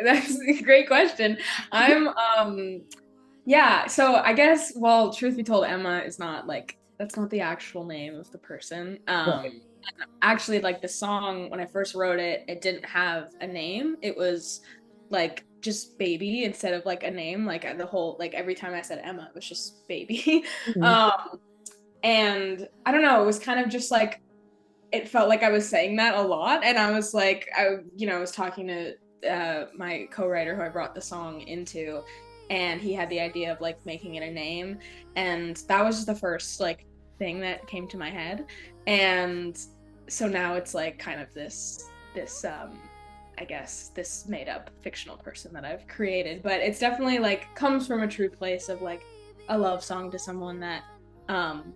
That's a great question. I'm yeah, so I guess, well, truth be told, Emma is not like that's not the actual name of the person. Right. And actually, like the song when I first wrote it, it didn't have a name. It was like just baby instead of like a name. Like the whole like every time I said Emma, it was just baby. Mhm. Um, and I don't know, it was kind of just like it felt like I was saying that a lot, and I was like, I was talking to my co-writer who I brought the song into, and he had the idea of like making it a name, and that was just the first like thing that came to my head, and so now it's like kind of this I guess this made up fictional person that I've created, but it's definitely like comes from a true place of like a love song to someone that um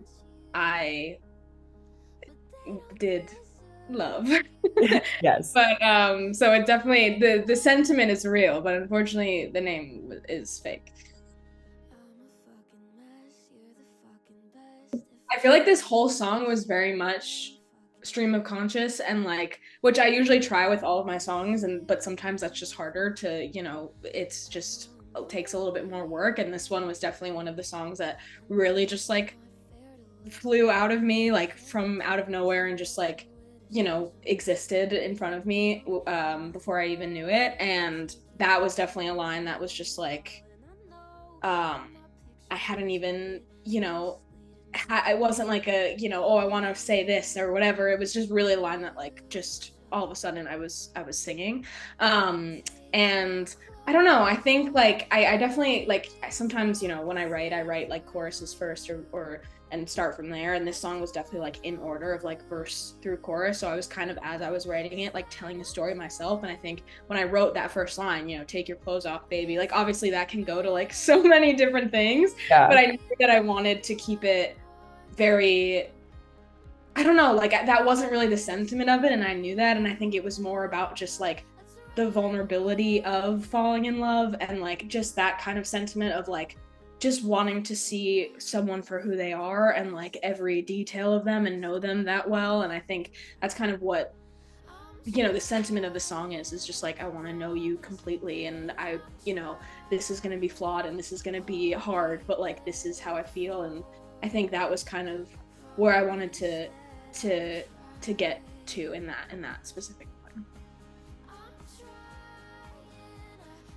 I did love. Yes. But so it definitely the sentiment is real, but unfortunately the name is fake. I feel like this whole song was very much stream of conscious and like which I usually try with all of my songs and but sometimes that's just harder to, it's just it takes a little bit more work and this one was definitely one of the songs that really just like flew out of me like from out of nowhere and just like existed in front of me before I even knew it, and that was definitely a line that was just like um I hadn't even it wasn't like a oh I want to say this or whatever. It was just really a line that like just all of a sudden I was singing, and I don't know. I think like I definitely like sometimes when I write like choruses first or and start from there. And this song was definitely like in order of like verse through chorus. So I was kind of as I was writing it, like telling the story myself. And I think when I wrote that first line, take your clothes off, baby, like obviously that can go to like so many different things. But Yeah. I knew that I wanted to keep it very I don't know, like that wasn't really the sentiment of it, and I knew that, and I think it was more about just like the vulnerability of falling in love and like just that kind of sentiment of like just wanting to see someone for who they are and like every detail of them and know them that well. And I think that's kind of what the sentiment of the song is just like I want to know you completely, and this is going to be flawed and this is going to be hard, but like this is how I feel. And I think that was kind of where I wanted to to get to in that specific one.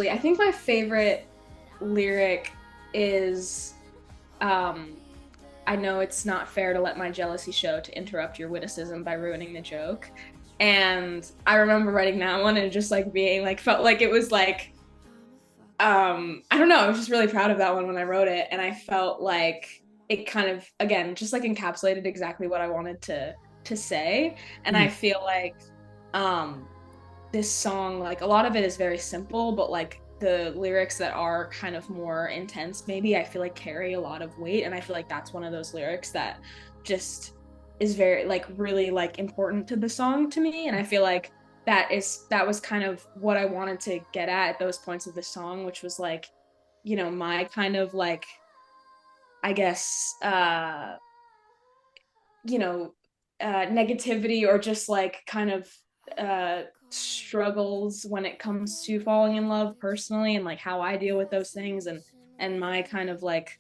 I think my favorite lyric is um I know it's not fair to let my jealousy show to interrupt your witticism by ruining the joke. And I remember writing that one and just like being like felt like it was like I don't know, I was just really proud of that one when I wrote it, and I felt like it kind of again just like encapsulated exactly what I wanted to say. And I Mhm. feel like um this song, like a lot of it is very simple, but like the lyrics that are kind of more intense, maybe I feel like carry a lot of weight. And I feel like that's one of those lyrics that just is very like really like important to the song to me. And I feel like that was kind of what I wanted to get at those points of the song, which was like, my kind of like, I guess, you know, negativity or just like kind of struggles when it comes to falling in love personally and like how I deal with those things and my kind of like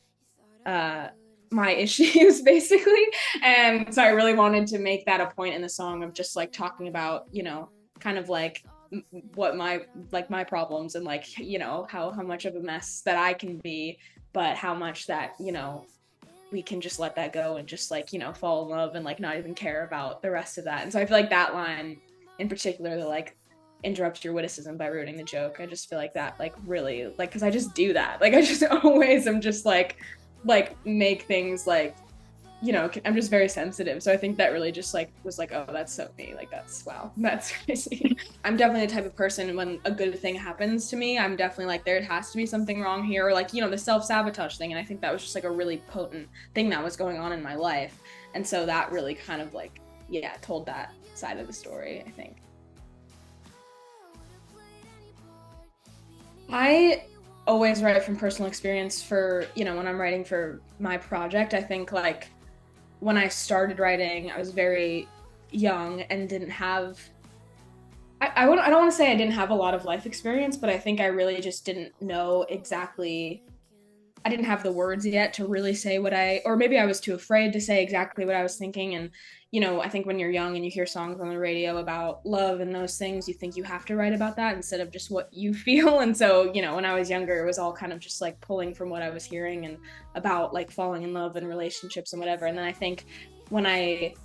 uh my issues basically. And so I really wanted to make that a point in the song of just like talking about, kind of like what my problems and like, how much of a mess that I can be, but how much that, we can just let that go and just like fall in love and like not even care about the rest of that. And so I feel like that line in particular, the like interrupt your witticism by ruining the joke, I just feel like that like really like because I just do that, like I just always am just like make things like I'm just very sensitive. So I think that really just like was like, oh, that's so me. Like that's wow, that's crazy. I'm definitely the type of person when a good thing happens to me, I'm definitely like there has to be something wrong here, or like the self-sabotage thing. And I think that was just like a really potent thing that was going on in my life. And so that really kind of like yeah, told that side of the story, I think. I always write from personal experience for, when I'm writing for my project. I think like when I started writing, I was very young and didn't have I don't want to say I didn't have a lot of life experience, but I think I really just didn't know exactly. I didn't have the words yet to really say what or maybe I was too afraid to say exactly what I was thinking. And, I think when you're young and you hear songs on the radio about love and those things, you think you have to write about that instead of just what you feel. And so, when I was younger, it was all kind of just like pulling from what I was hearing and about like falling in love and relationships and whatever. And then I think when it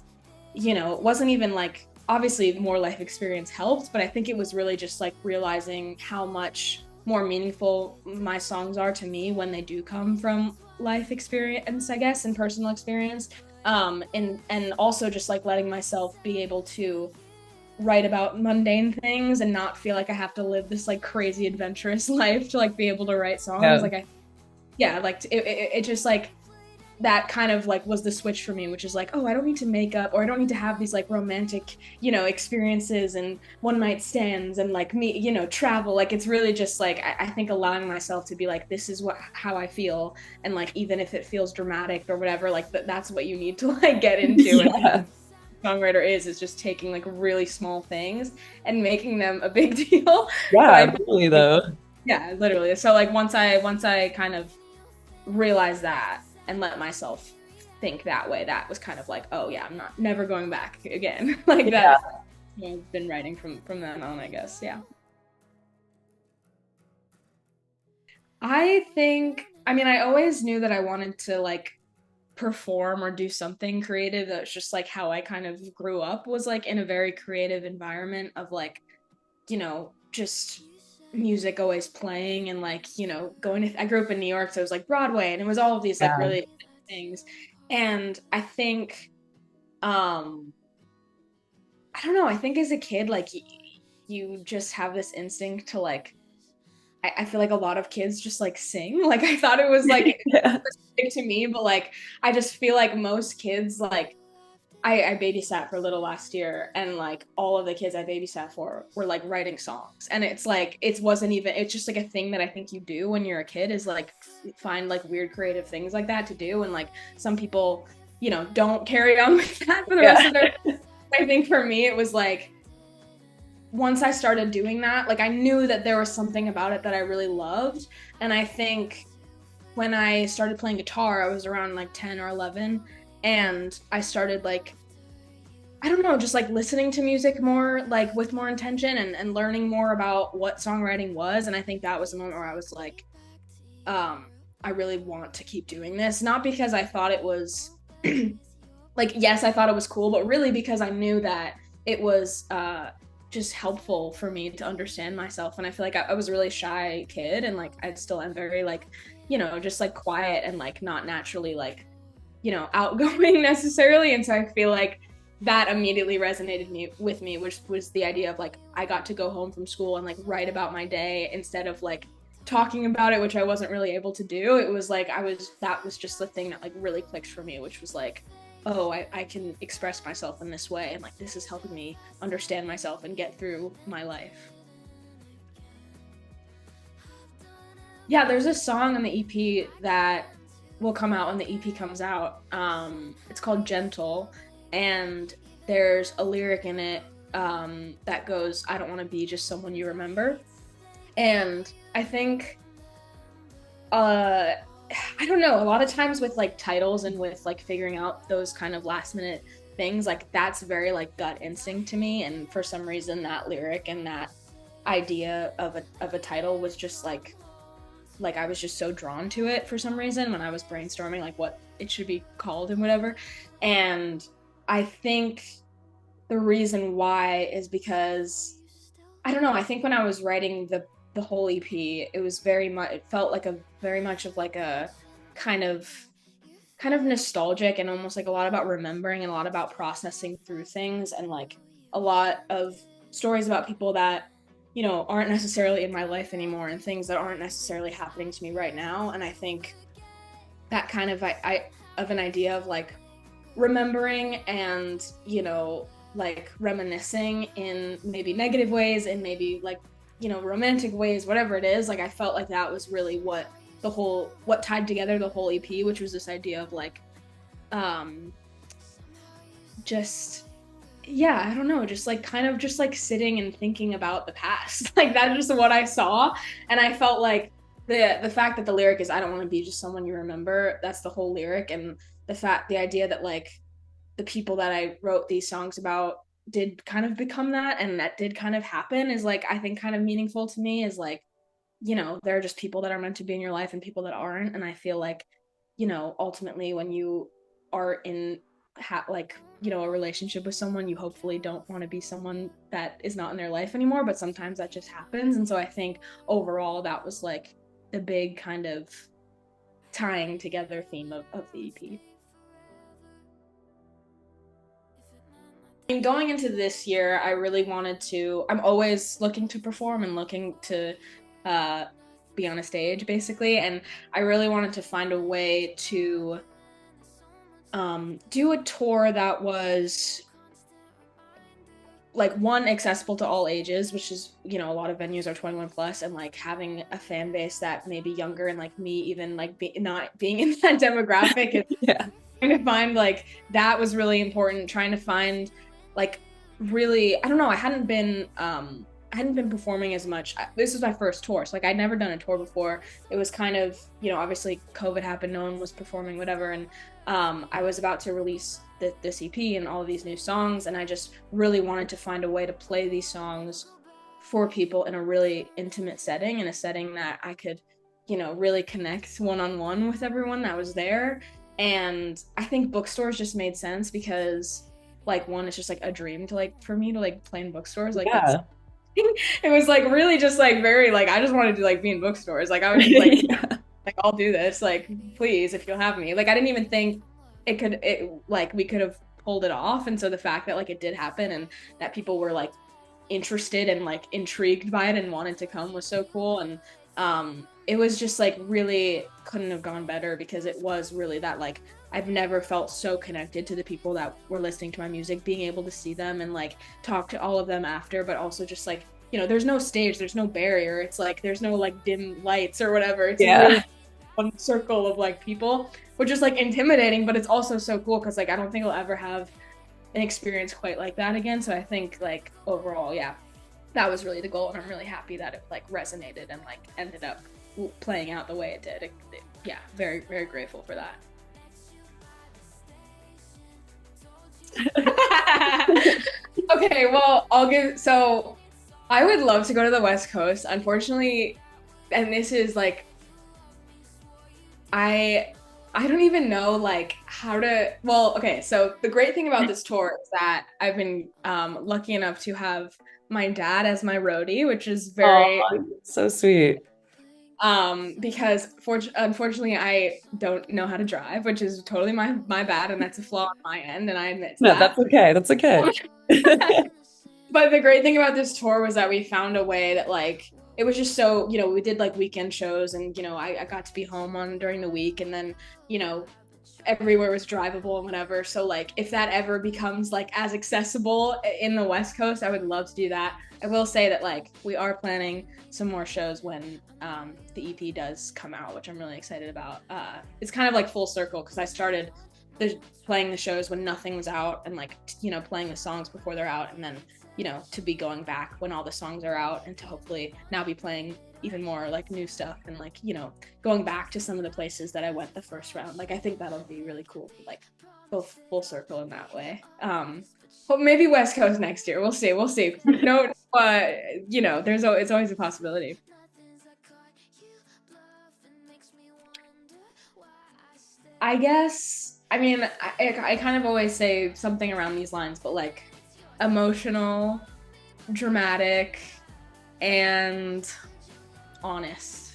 wasn't even like, obviously more life experience helped, but I think it was really just like realizing how much more meaningful my songs are to me when they do come from life experience, I guess, and personal experience. And also just like letting myself be able to write about mundane things and not feel like I have to live this like crazy adventurous life to like be able to write songs. Yeah. Like yeah, like it just like that kind of like was the switch for me, which is like, oh, I don't need to make up, or I don't need to have these like romantic, experiences and one night stands and like me, travel. Like it's really just like I think allowing myself to be like, this is how I feel, and like even if it feels dramatic or whatever, like that's what you need to like get into. And Yeah. songwriter is just taking like really small things and making them a big deal. So Yeah, I totally like, though. yeah, literally. So like once I kind of realize that and let myself think that way, that was kind of like, oh yeah, I'm not never going back again. Like Yeah. that. I've been writing from then on, I guess. Yeah. I mean, I always knew that I wanted to like perform or do something creative. That's just like how I kind of grew up, was like in a very creative environment of like, just music always playing and like, going to, I grew up in New York, so it was like Broadway and it was all of these like Yeah. really things. And I think, um, I don't know, I think as a kid, like you just have this instinct to like, I feel like a lot of kids just like sing. Like I thought it was like Yeah. specific to me, but like I just feel like most kids like I babysat for a little last year, and like all of the kids I babysat for were like writing songs. And it's like it's just like a thing that I think you do when you're a kid, is like find like weird creative things like that to do. And like some people, don't carry on with that for the rest of Yeah. their life. I think for me it was like once I started doing that, like I knew that there was something about it that I really loved. And I think when I started playing guitar, I was around like 10 or 11, and I started like, I don't know, just like listening to music more, like with more intention, and learning more about what songwriting was. And I think that was the moment where I was like, um, I really want to keep doing this. Not because I thought it was like, yes, I thought it was cool, but really because I knew that it was just helpful for me to understand myself. And I feel like I was a really shy kid, and like I still am very like, just like quiet and like not naturally like, outgoing necessarily. And so I feel like that immediately resonated with me, which was the idea of like I got to go home from school and like write about my day instead of like talking about it, which I wasn't really able to do. It was like that was just the thing that like really clicked for me, which was like, oh, I can express myself in this way, and like this is helping me understand myself and get through my life. Yeah, there's a song on the EP that will come out when the EP comes out. It's called Gentle, and there's a lyric in it that goes, I don't want to be just someone you remember. And I think, uh, I don't know, a lot of times with like titles and with like figuring out those kind of last minute things, like that's very like gut instinct to me. And for some reason, that lyric and that idea of a title was just like I was just so drawn to it for some reason when I was brainstorming like what it should be called and whatever. And I think the reason why is because I don't know, I think when I was writing the whole EP, it was very much, it felt like a very much of like a kind of kind of nostalgic, and almost like a lot about remembering and a lot about processing through things, and like a lot of stories about people that aren't necessarily in my life anymore, and things that aren't necessarily happening to me right now. And I think that kind of I of an idea of like remembering and like reminiscing in maybe negative ways and maybe like romantic ways, whatever it is, like I felt like that was really what tied together the whole EP, which was this idea of like um just yeah, I don't know, just like kind of just like sitting and thinking about the past. Like that's just what I saw. And I felt like the fact that the lyric is I don't want to be just someone you remember, that's the whole lyric. And the idea that like the people that I wrote these songs about did kind of become that and that did kind of happen is like I think kind of meaningful to me is like, there are just people that are meant to be in your life and people that aren't. And I feel like, ultimately when you are in like, a relationship with someone, you hopefully don't want to be someone that is not in their life anymore, but sometimes that just happens. And so I think overall that was like the big kind of tying together theme of the EP. Going into this year, I really I'm always looking to perform and looking to uh, be on a stage, basically. And I really wanted to find a way to do a tour that was like one accessible to all ages, which is, a lot of venues are 21 plus, and like having a fan base that may be younger and like me, even like not being in that demographic is Yeah. trying to find like that was really important, trying to find like really, I don't know, I hadn't been performing as much. This was my first tour, so like I'd never done a tour before. It was kind of, obviously COVID happened, no one was performing, whatever. And I was about to release this EP and all of these new songs, and I just really wanted to find a way to play these songs for people in a really intimate setting, in a setting that I could, really connect one-on-one with everyone that was there. And I think bookstores just made sense because like one, it's just like a dream to like for me to like play in bookstores. Like that's Yeah. it was like really just like very like I just wanted to like be in bookstores. Like I was just Yeah. like I'll do this, like please if you'll have me. Like I didn't even think it like we could have pulled it off. And so the fact that like it did happen and that people were like interested and like intrigued by it and wanted to come was so cool. And it was just like really couldn't have gone better because it was really that like I've never felt so connected to the people that were listening to my music, being able to see them and like talk to all of them after, but also just like, there's no stage, there's no barrier. It's like there's no like dim lights or whatever. It's really Yeah. one circle of like people, which is like intimidating, but it's also so cool because like I don't think I'll ever have an experience quite like that again. So I think like overall, yeah, that was really the goal, and I'm really happy that it like resonated and like ended up playing out the way it did. Yeah, very very grateful for that. Okay, well, I would love to go to the West Coast. Unfortunately, and this is like I I don't even know like how to well, okay, so the great thing about this tour is that I've been lucky enough to have my dad as my roadie, which is Oh, very so sweet. because unfortunately I don't know how to drive, which is totally my bad, and that's a flaw on my end, and I admit to No, that's that. okay. That's okay. But the great thing about this tour was that we found a way that like it was just so, we did like weekend shows, and I got to be home on during the week, and then, you know, everywhere was drivable and whatever. So like if that ever becomes like as accessible in the West Coast, I would love to do that. I will say that like we are planning some more shows when the EP does come out, which I'm really excited about. It's kind of like full circle because I started playing the shows when nothing was out, and like playing the songs before they're out, and then to be going back when all the songs are out, and to hopefully now be playing even more like new stuff, and like going back to some of the places that I went the first round. Like I think that'll be really cool to like go full circle in that way. But maybe West Coast next year. We'll see. No, it's always a possibility. I guess, I mean, I kind of always say something around these lines, but like emotional, dramatic, and honest.